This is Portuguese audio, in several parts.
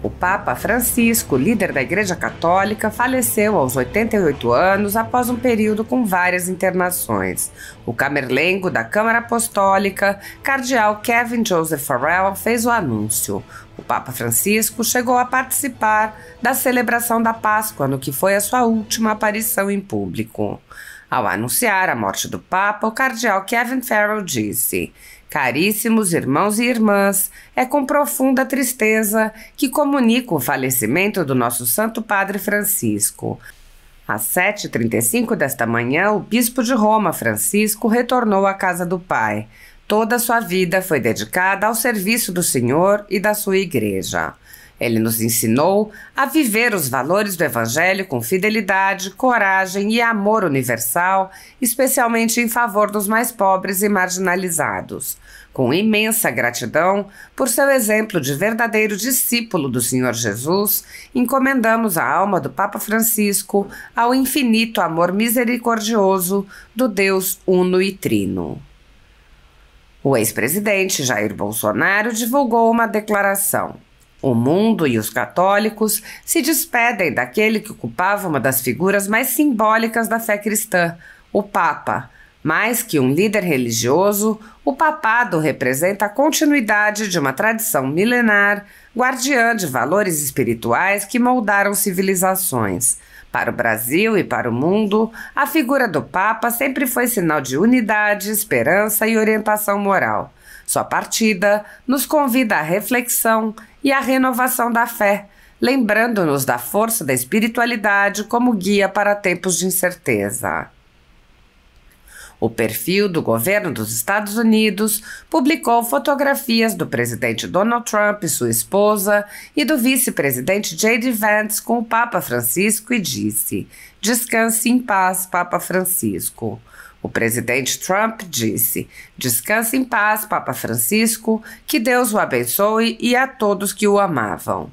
O Papa Francisco, líder da Igreja Católica, faleceu aos 88 anos após um período com várias internações. O camerlengo da Câmara Apostólica, cardeal Kevin Joseph Farrell, fez o anúncio. O Papa Francisco chegou a participar da celebração da Páscoa, no que foi a sua última aparição em público. Ao anunciar a morte do Papa, o cardeal Kevin Farrell disse: "Caríssimos irmãos e irmãs, é com profunda tristeza que comunico o falecimento do nosso Santo Padre Francisco. Às 7h35 desta manhã, o bispo de Roma, Francisco, retornou à casa do Pai. Toda a sua vida foi dedicada ao serviço do Senhor e da sua Igreja. Ele nos ensinou a viver os valores do Evangelho com fidelidade, coragem e amor universal, especialmente em favor dos mais pobres e marginalizados. Com imensa gratidão por seu exemplo de verdadeiro discípulo do Senhor Jesus, encomendamos a alma do Papa Francisco ao infinito amor misericordioso do Deus Uno e Trino." O ex-presidente Jair Bolsonaro divulgou uma declaração. O mundo e os católicos se despedem daquele que ocupava uma das figuras mais simbólicas da fé cristã, o Papa. Mais que um líder religioso, o papado representa a continuidade de uma tradição milenar, guardiã de valores espirituais que moldaram civilizações. Para o Brasil e para o mundo, a figura do Papa sempre foi sinal de unidade, esperança e orientação moral. Sua partida nos convida à reflexão e à renovação da fé, lembrando-nos da força da espiritualidade como guia para tempos de incerteza. O perfil do governo dos Estados Unidos publicou fotografias do presidente Donald Trump e sua esposa e do vice-presidente J.D. Vance com o Papa Francisco e disse: "Descanse em paz, Papa Francisco." O presidente Trump disse: "Descanse em paz, Papa Francisco, que Deus o abençoe e a todos que o amavam."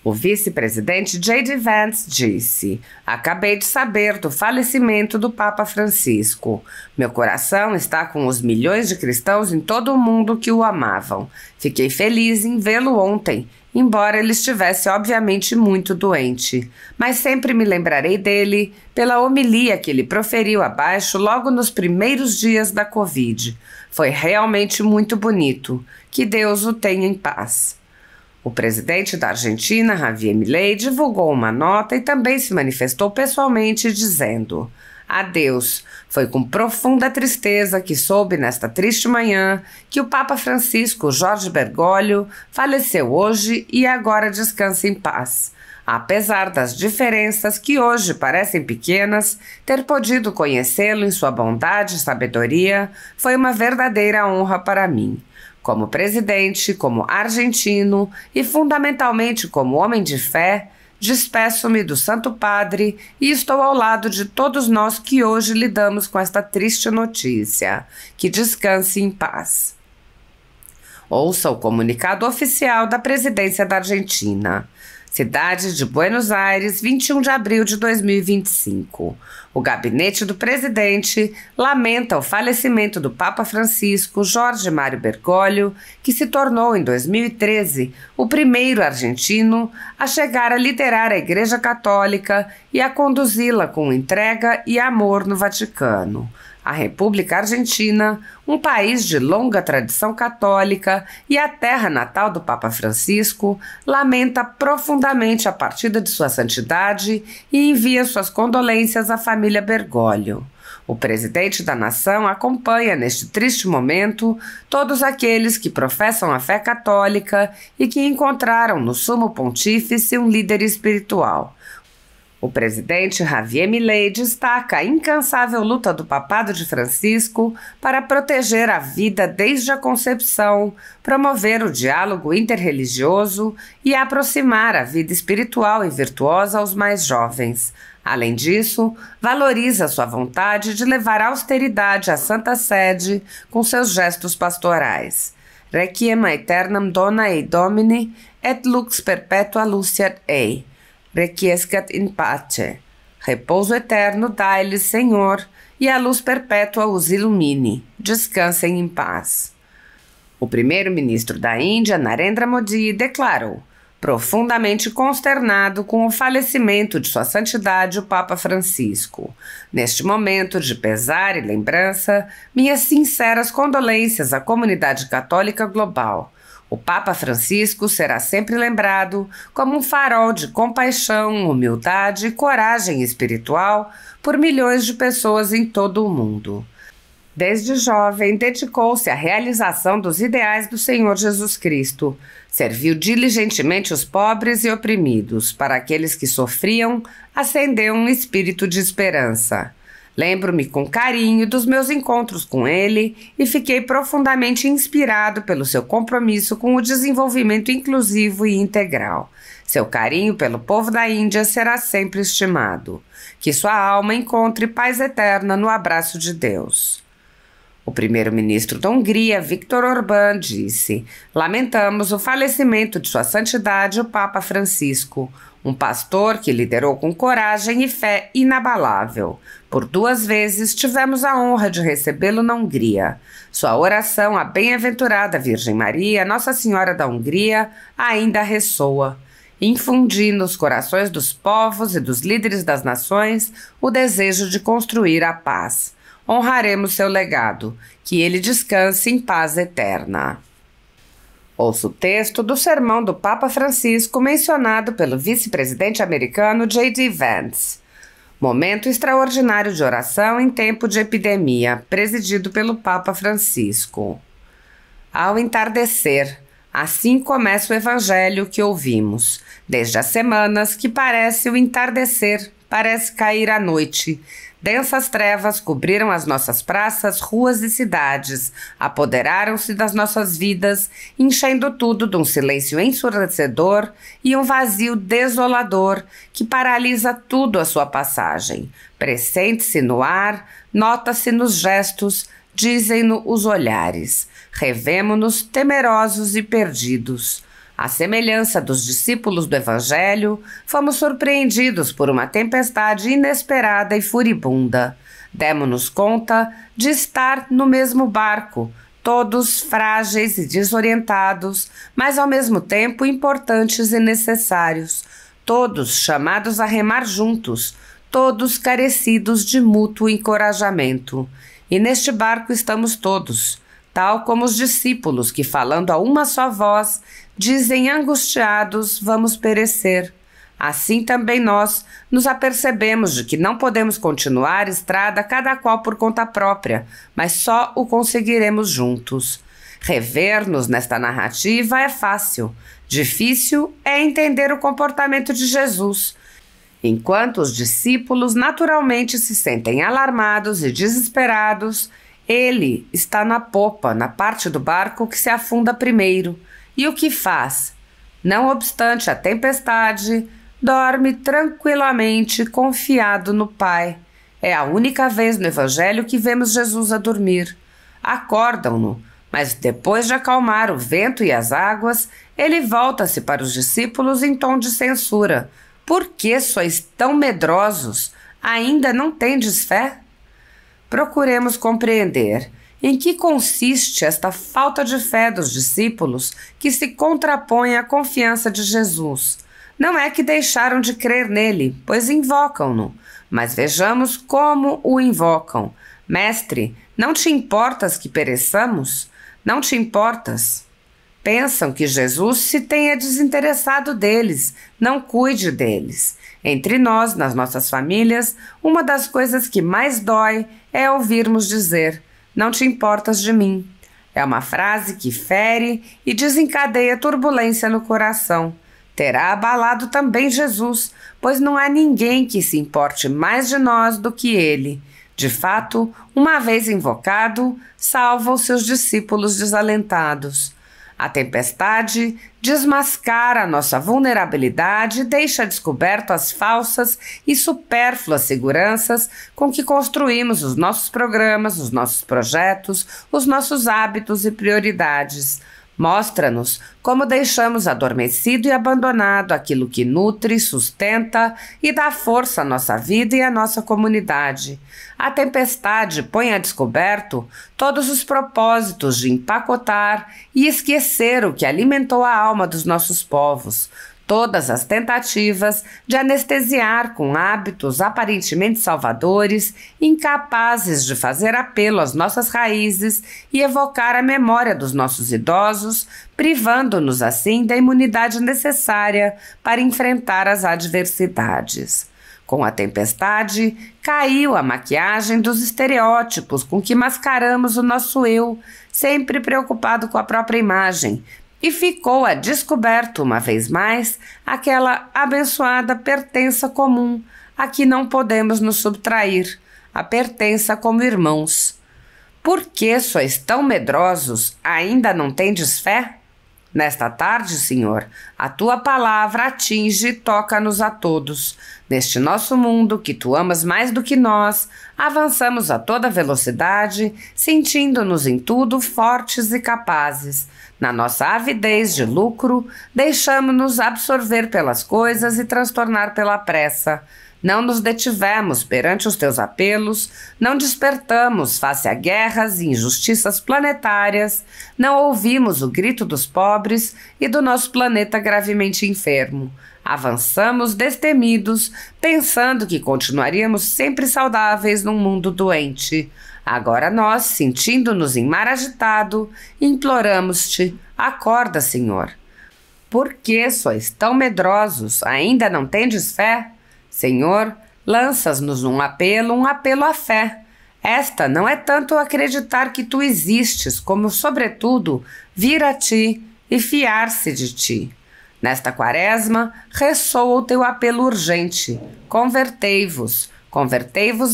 O vice-presidente J.D. Vance disse: "Acabei de saber do falecimento do Papa Francisco. Meu coração está com os milhões de cristãos em todo o mundo que o amavam. Fiquei feliz em vê-lo ontem, embora ele estivesse obviamente muito doente. Mas sempre me lembrarei dele pela homilia que ele proferiu abaixo logo nos primeiros dias da Covid. Foi realmente muito bonito. Que Deus o tenha em paz." O presidente da Argentina, Javier Milei, divulgou uma nota e também se manifestou pessoalmente dizendo: "Adeus, foi com profunda tristeza que soube nesta triste manhã que o Papa Francisco Jorge Bergoglio faleceu hoje e agora descansa em paz. Apesar das diferenças que hoje parecem pequenas, ter podido conhecê-lo em sua bondade e sabedoria foi uma verdadeira honra para mim. Como presidente, como argentino e fundamentalmente como homem de fé, despeço-me do Santo Padre e estou ao lado de todos nós que hoje lidamos com esta triste notícia. Que descanse em paz." Ouça o comunicado oficial da presidência da Argentina. Cidade de Buenos Aires, 21 de abril de 2025. O gabinete do presidente lamenta o falecimento do Papa Francisco Jorge Mário Bergoglio, que se tornou em 2013 o primeiro argentino a chegar a liderar a Igreja Católica e a conduzi-la com entrega e amor no Vaticano. A República Argentina, um país de longa tradição católica e a terra natal do Papa Francisco, lamenta profundamente a partida de Sua Santidade e envia suas condolências à família Bergoglio. O presidente da nação acompanha neste triste momento todos aqueles que professam a fé católica e que encontraram no Sumo Pontífice um líder espiritual. O presidente Javier Milei destaca a incansável luta do papado de Francisco para proteger a vida desde a concepção, promover o diálogo interreligioso e aproximar a vida espiritual e virtuosa aos mais jovens. Além disso, valoriza sua vontade de levar austeridade à Santa Sede com seus gestos pastorais. Requiem aeternam dona ei Domini et lux perpetua luceat ei. Requiescat in pace. Repouso eterno dai-lhes, Senhor, e a luz perpétua os ilumine. Descansem em paz. O primeiro-ministro da Índia, Narendra Modi, declarou: profundamente consternado com o falecimento de Sua Santidade o Papa Francisco. Neste momento de pesar e lembrança, minhas sinceras condolências à comunidade católica global. O Papa Francisco será sempre lembrado como um farol de compaixão, humildade e coragem espiritual por milhões de pessoas em todo o mundo. Desde jovem, dedicou-se à realização dos ideais do Senhor Jesus Cristo. Serviu diligentemente os pobres e oprimidos. Para aqueles que sofriam, acendeu um espírito de esperança. Lembro-me com carinho dos meus encontros com ele e fiquei profundamente inspirado pelo seu compromisso com o desenvolvimento inclusivo e integral. Seu carinho pelo povo da Índia será sempre estimado. Que sua alma encontre paz eterna no abraço de Deus. O primeiro-ministro da Hungria, Viktor Orbán, disse: lamentamos o falecimento de Sua Santidade o Papa Francisco, um pastor que liderou com coragem e fé inabalável. Por 2 vezes tivemos a honra de recebê-lo na Hungria. Sua oração à bem-aventurada Virgem Maria, Nossa Senhora da Hungria, ainda ressoa, infundindo nos corações dos povos e dos líderes das nações o desejo de construir a paz. Honraremos seu legado, que ele descanse em paz eterna. Ouça o texto do sermão do Papa Francisco mencionado pelo vice-presidente americano J.D. Vance. Momento extraordinário de oração em tempo de epidemia, presidido pelo Papa Francisco. Ao entardecer, assim começa o evangelho que ouvimos, desde as semanas que parece o entardecer, parece cair a noite. Densas trevas cobriram as nossas praças, ruas e cidades, apoderaram-se das nossas vidas, enchendo tudo de um silêncio ensurdecedor e um vazio desolador que paralisa tudo à sua passagem. Pressente-se no ar, nota-se nos gestos, dizem-no os olhares. Revemo-nos temerosos e perdidos. À semelhança dos discípulos do Evangelho, fomos surpreendidos por uma tempestade inesperada e furibunda. Demo-nos conta de estar no mesmo barco, todos frágeis e desorientados, mas ao mesmo tempo importantes e necessários, todos chamados a remar juntos, todos carecidos de mútuo encorajamento. E neste barco estamos todos, tal como os discípulos que, falando a uma só voz, dizem angustiados: vamos perecer. Assim também nós nos apercebemos de que não podemos continuar estrada cada qual por conta própria, mas só o conseguiremos juntos. Rever-nos nesta narrativa é fácil. Difícil é entender o comportamento de Jesus. Enquanto os discípulos naturalmente se sentem alarmados e desesperados, ele está na popa, na parte do barco que se afunda primeiro. E o que faz? Não obstante a tempestade, dorme tranquilamente, confiado no Pai. É a única vez no Evangelho que vemos Jesus a dormir. Acordam-no, mas depois de acalmar o vento e as águas, ele volta-se para os discípulos em tom de censura. Por que sois tão medrosos? Ainda não tendes fé? Procuremos compreender em que consiste esta falta de fé dos discípulos que se contrapõe à confiança de Jesus. Não é que deixaram de crer nele, pois invocam-no, mas vejamos como o invocam. Mestre, não te importas que pereçamos? Não te importas? Pensam que Jesus se tenha desinteressado deles, não cuide deles. Entre nós, nas nossas famílias, uma das coisas que mais dói é ouvirmos dizer: não te importas de mim. É uma frase que fere e desencadeia turbulência no coração. Terá abalado também Jesus, pois não há ninguém que se importe mais de nós do que ele. De fato, uma vez invocado, salva os seus discípulos desalentados. A tempestade desmascara a nossa vulnerabilidade e deixa descoberto as falsas e supérfluas seguranças com que construímos os nossos programas, os nossos projetos, os nossos hábitos e prioridades. Mostra-nos como deixamos adormecido e abandonado aquilo que nutre, sustenta e dá força à nossa vida e à nossa comunidade. A tempestade põe a descoberto todos os propósitos de empacotar e esquecer o que alimentou a alma dos nossos povos, todas as tentativas de anestesiar com hábitos aparentemente salvadores, incapazes de fazer apelo às nossas raízes e evocar a memória dos nossos idosos, privando-nos assim da imunidade necessária para enfrentar as adversidades. Com a tempestade, caiu a maquiagem dos estereótipos com que mascaramos o nosso eu, sempre preocupado com a própria imagem, e ficou a descoberto, uma vez mais, aquela abençoada pertença comum, a que não podemos nos subtrair, a pertença como irmãos. Por que sois tão medrosos? Ainda não tendes fé? Nesta tarde, Senhor, a Tua palavra atinge e toca-nos a todos. Neste nosso mundo, que Tu amas mais do que nós, avançamos a toda velocidade, sentindo-nos em tudo fortes e capazes. Na nossa avidez de lucro, deixamo-nos absorver pelas coisas e transtornar pela pressa. Não nos detivemos perante os teus apelos, não despertamos face a guerras e injustiças planetárias, não ouvimos o grito dos pobres e do nosso planeta gravemente enfermo. Avançamos destemidos, pensando que continuaríamos sempre saudáveis num mundo doente. Agora nós, sentindo-nos em mar agitado, imploramos-te, acorda, Senhor. Por que sois tão medrosos? Ainda não tendes fé? Senhor, lanças-nos um apelo à fé. Esta não é tanto acreditar que Tu existes, como, sobretudo, vir a Ti e fiar-se de Ti. Nesta quaresma, ressoa o Teu apelo urgente. Convertei-vos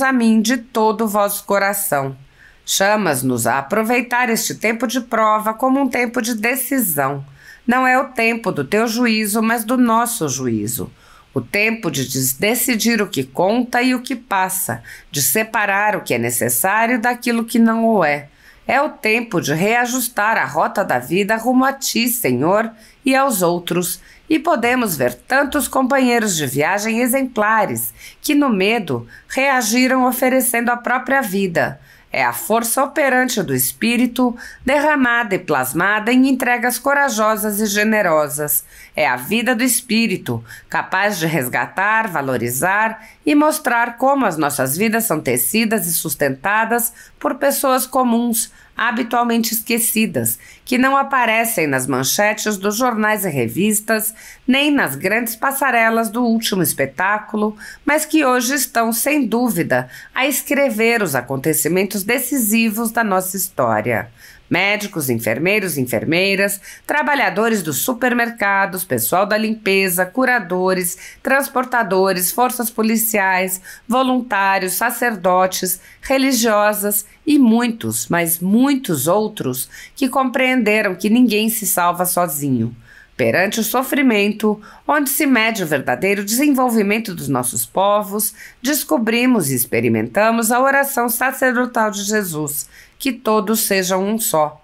a mim de todo o vosso coração. Chamas-nos a aproveitar este tempo de prova como um tempo de decisão. Não é o tempo do Teu juízo, mas do nosso juízo. O tempo de decidir o que conta e o que passa, de separar o que é necessário daquilo que não o é. É o tempo de reajustar a rota da vida rumo a Ti, Senhor, e aos outros. E podemos ver tantos companheiros de viagem exemplares que, no medo, reagiram oferecendo a própria vida. É a força operante do Espírito, derramada e plasmada em entregas corajosas e generosas. É a vida do Espírito, capaz de resgatar, valorizar e mostrar como as nossas vidas são tecidas e sustentadas por pessoas comuns, habitualmente esquecidas, que não aparecem nas manchetes dos jornais e revistas, nem nas grandes passarelas do último espetáculo, mas que hoje estão, sem dúvida, a escrever os acontecimentos decisivos da nossa história. Médicos, enfermeiros, enfermeiras, trabalhadores dos supermercados, pessoal da limpeza, curadores, transportadores, forças policiais, voluntários, sacerdotes, religiosas e muitos, mas muitos outros que compreenderam que ninguém se salva sozinho. Perante o sofrimento, onde se mede o verdadeiro desenvolvimento dos nossos povos, descobrimos e experimentamos a oração sacerdotal de Jesus, que todos sejam um só.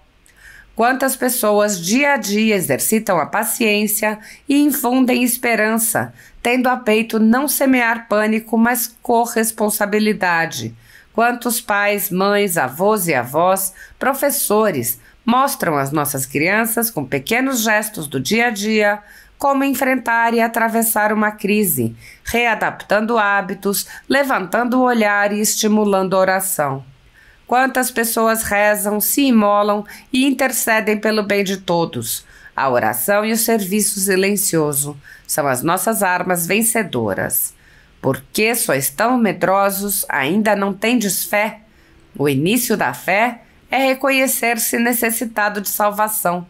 Quantas pessoas dia a dia exercitam a paciência e infundem esperança, tendo a peito não semear pânico, mas corresponsabilidade. Quantos pais, mães, avós e avós, professores, mostram às nossas crianças, com pequenos gestos do dia a dia, como enfrentar e atravessar uma crise, readaptando hábitos, levantando o olhar e estimulando a oração. Quantas pessoas rezam, se imolam e intercedem pelo bem de todos. A oração e o serviço silencioso são as nossas armas vencedoras. Por que sois tão medrosos? Ainda não tendes fé? O início da fé é reconhecer-se necessitado de salvação.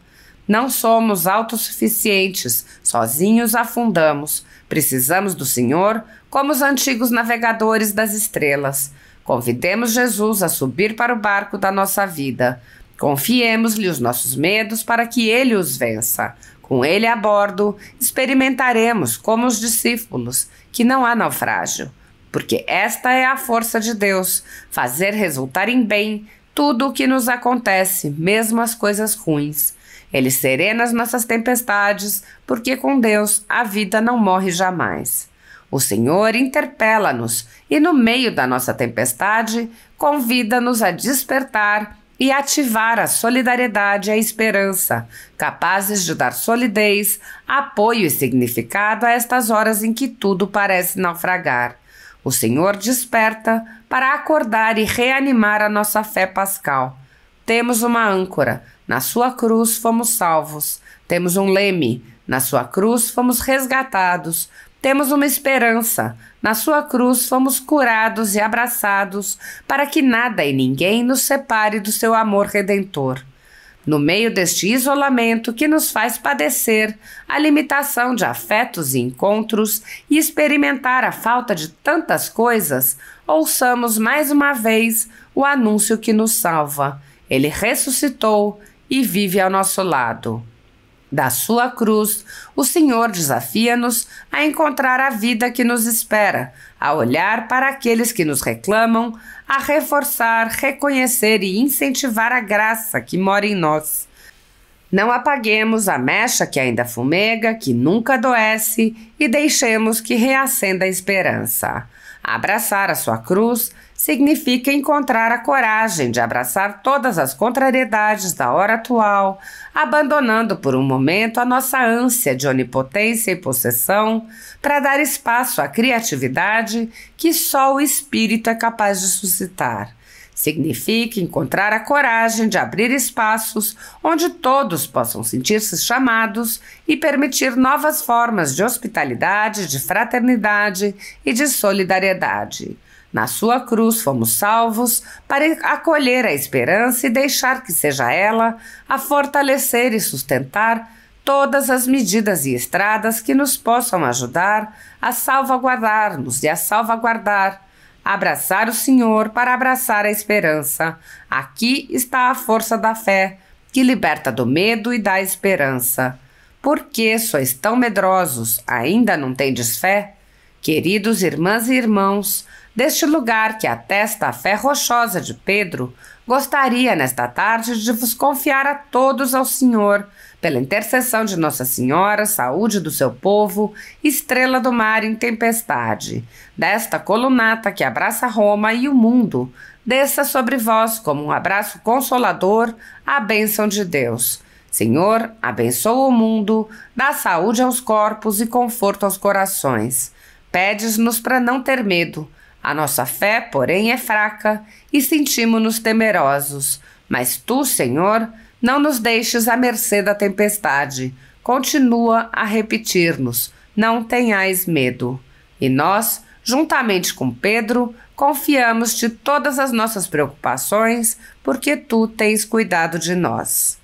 Não somos autossuficientes, sozinhos afundamos. Precisamos do Senhor, como os antigos navegadores das estrelas. Convidemos Jesus a subir para o barco da nossa vida. Confiemos-lhe os nossos medos para que ele os vença. Com ele a bordo, experimentaremos, como os discípulos, que não há naufrágio. Porque esta é a força de Deus, fazer resultar em bem tudo o que nos acontece, mesmo as coisas ruins. Ele serena as nossas tempestades, porque com Deus a vida não morre jamais. O Senhor interpela-nos e, no meio da nossa tempestade, convida-nos a despertar e ativar a solidariedade e a esperança, capazes de dar solidez, apoio e significado a estas horas em que tudo parece naufragar. O Senhor desperta para acordar e reanimar a nossa fé pascal. Temos uma âncora, na sua cruz fomos salvos. Temos um leme, na sua cruz fomos resgatados. Temos uma esperança, na sua cruz fomos curados e abraçados, para que nada e ninguém nos separe do seu amor redentor. No meio deste isolamento que nos faz padecer a limitação de afetos e encontros e experimentar a falta de tantas coisas, ouçamos mais uma vez o anúncio que nos salva. Ele ressuscitou e vive ao nosso lado. Da sua cruz, o Senhor desafia-nos a encontrar a vida que nos espera, a olhar para aqueles que nos reclamam, a reforçar, reconhecer e incentivar a graça que mora em nós. Não apaguemos a mecha que ainda fumega, que nunca adoece, e deixemos que reacenda a esperança. Abraçar a sua cruz significa encontrar a coragem de abraçar todas as contrariedades da hora atual, abandonando por um momento a nossa ânsia de onipotência e possessão para dar espaço à criatividade que só o Espírito é capaz de suscitar. Significa encontrar a coragem de abrir espaços onde todos possam sentir-se chamados e permitir novas formas de hospitalidade, de fraternidade e de solidariedade. Na sua cruz fomos salvos para acolher a esperança e deixar que seja ela a fortalecer e sustentar todas as medidas e estradas que nos possam ajudar a salvaguardar-nos e a salvaguardar. Abraçar o Senhor para abraçar a esperança. Aqui está a força da fé, que liberta do medo e dá esperança. Por que sois tão medrosos? Ainda não tendes fé? Queridos irmãs e irmãos, deste lugar que atesta a fé rochosa de Pedro, gostaria nesta tarde de vos confiar a todos ao Senhor, pela intercessão de Nossa Senhora, saúde do seu povo, estrela do mar em tempestade, desta colunata que abraça Roma e o mundo, desça sobre vós como um abraço consolador a bênção de Deus. Senhor, abençoa o mundo, dá saúde aos corpos e conforto aos corações. Pedes-nos para não ter medo. A nossa fé, porém, é fraca e sentimos-nos temerosos. Mas tu, Senhor, não nos deixes à mercê da tempestade. Continua a repetir-nos: não tenhais medo. E nós, juntamente com Pedro, confiamos-te todas as nossas preocupações, porque tu tens cuidado de nós.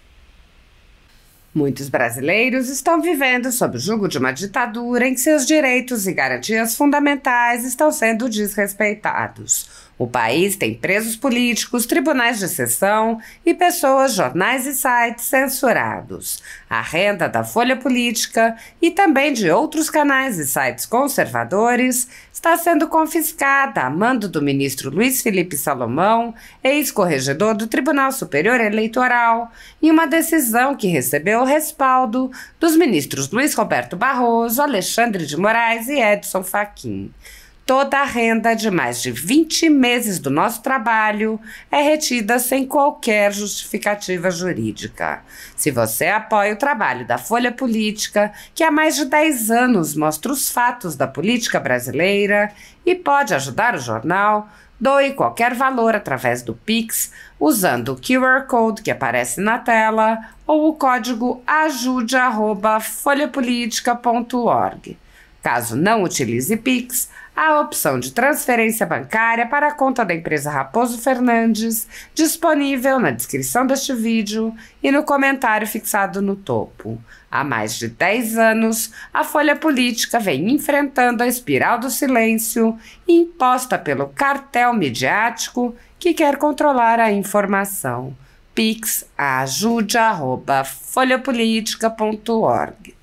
Muitos brasileiros estão vivendo sob o jugo de uma ditadura em que seus direitos e garantias fundamentais estão sendo desrespeitados. O país tem presos políticos, tribunais de exceção e pessoas, jornais e sites censurados. A renda da Folha Política e também de outros canais e sites conservadores está sendo confiscada a mando do ministro Luiz Felipe Salomão, ex-corregedor do Tribunal Superior Eleitoral, em uma decisão que recebeu o respaldo dos ministros Luiz Roberto Barroso, Alexandre de Moraes e Edson Fachin. Toda a renda de mais de 20 meses do nosso trabalho é retida sem qualquer justificativa jurídica. Se você apoia o trabalho da Folha Política, que há mais de 10 anos mostra os fatos da política brasileira e pode ajudar o jornal, doe qualquer valor através do Pix, usando o QR Code que aparece na tela ou o código ajude@folhapolitica.org. Caso não utilize Pix, há a opção de transferência bancária para a conta da empresa Raposo Fernandes, disponível na descrição deste vídeo e no comentário fixado no topo. Há mais de 10 anos, a Folha Política vem enfrentando a espiral do silêncio imposta pelo cartel midiático que quer controlar a informação. Pix ajude@folhapolitica.org.